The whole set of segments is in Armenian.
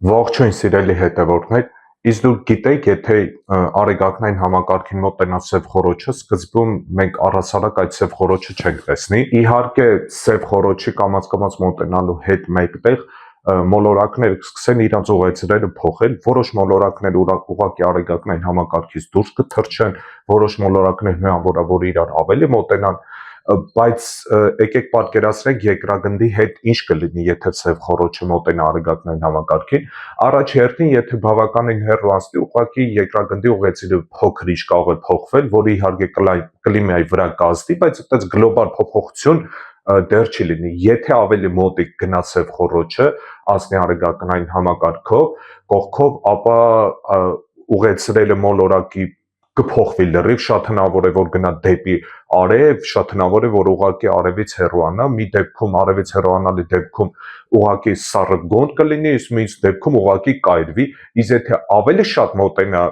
Ողջույն սիրելի հետևորդներ, իսկ դուք գիտեք, եթե արեգակնային համակարգին մոտենաս սև խոռոչը, սկզբում մենք առհասարակ այդ սև խոռոչը չենք տեսնի։ Իհարկե, սև խոռոչի կամաց մոտենալու հետ մեկտեղ մոլորակները կսկսեն իրենց ուղեցրերը փոխել, որոշ մոլորակներ ուղղակի արեգակնային համակարգից դուրս կթռչեն, որոշ մոլորակներ հնարավոր որ իրար ավելի մոտենան, բայց եկեք պատկերացրեք երկրագնդի հետ ինչ կլինի, եթե սև խոռոչը մոտենա արեգակնային համակարգին, առաջ հերթին, եթե բավականին հեռու անցնի, ուղղակի երկրագնդի ուղեցիրը փոքր-ինչ կարող է փոխվել, որը իհարկե կլիմայի վրա կազդի, բայց այդպես գլոբալ փոփոխություն դեռ չի լինի։ Եթե ավելի մոտիկ գնա սև խոռոչը անցնի արեգակնային համակարգով, կողքով, ապա ուղեցրելը մոլորակի կփոխվի լրիվ, շատ հնարավոր է որ գնա դեպի արև, շատ հնարավոր է որ ուղղակի արևից հեռուանա, մի դեպքում արևից հեռուանալի դեպքում ուղղակի սառը գոնդ կլինի, իսկ մյուս դեպքում ուղղակի կայրվի, իսկ եթե ավելի շատ մոտենա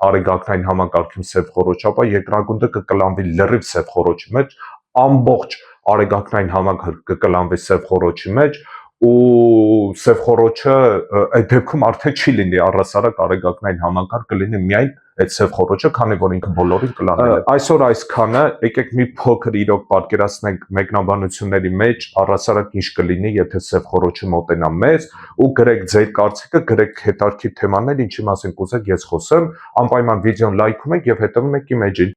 արեգակնային համակարգին սև խոռոչ, ապա երկրագունդը կկլանվի լրիվ սև խոռոչի մեջ, ամբողջ արեգակնային համակարգը կկլանվի սև խոռոչի մեջ, ու սև խոռոչը այդ դեպքում արդեն չի լինի առհասարակ արեգակնային համակարգ, կլինի միայն այդ սև խոռոչը, քանի որ ինքը բոլորին կլանել է։ Այսօր այսքանը, եկեք մի փոքր իրոք պատկերացնենք մեկնաբանությունների մեջ առհասարակ ինչ կլինի, եթե սև խոռոչը մոտենա մեզ, ու գրեք ձեր կարծիքը, գրեք հետաքրքիր թեմաներ, ինչի մասին կուզեք ես խոսեմ, անպայման վիդեոն լայքում եք եւ հետևում եք իմ էջին։